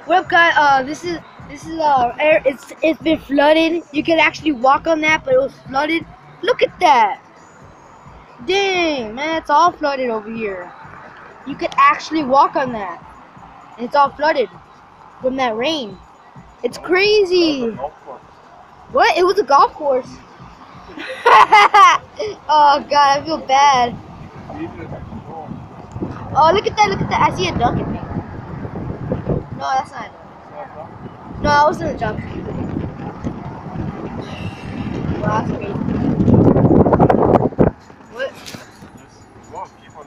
What up, guys? This is air. It's been flooded. You can actually walk on that, but it was flooded. Look at that! Dang, man, it's all flooded over here. You could actually walk on that, and it's all flooded from that rain. It's crazy. What? It was a golf course. Oh God, I feel bad. Oh, look at that! Look at that! I see a duck in there. No, that's not a duck. No, I wasn't a duck. Wow, that's crazy. What? Just walk, keep on.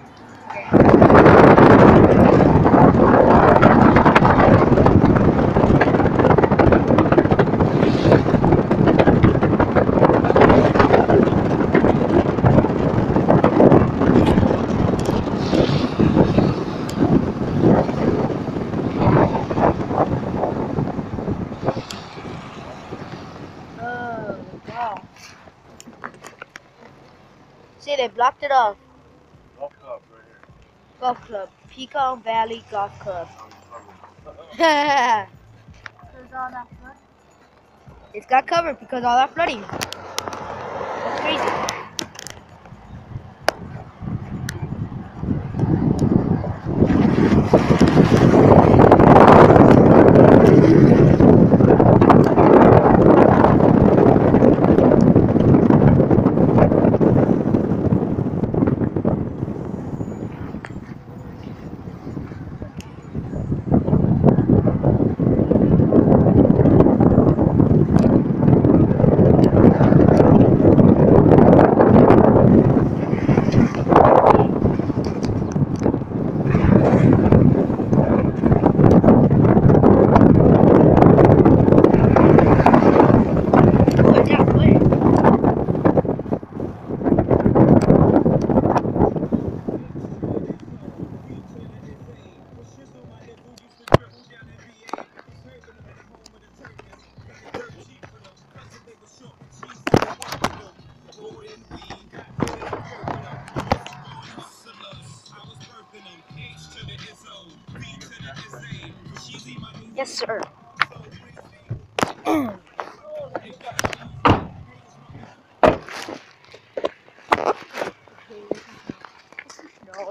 Oh, wow. See, they blocked it off. Golf club right here. Golf club. Pecan Valley Golf Club. It's got covered because all that flooding. That's crazy. Yes, sir. No,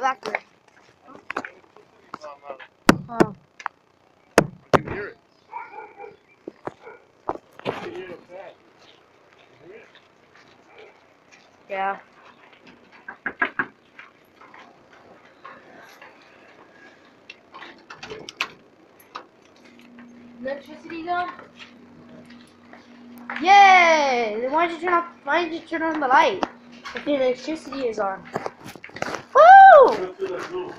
that's good. Oh. I can hear it. I can hear it bad. You hear it? Yeah. Electricity's on? Yay! Then why did you turn on the light? If the electricity is on. Woo! Go to the blue.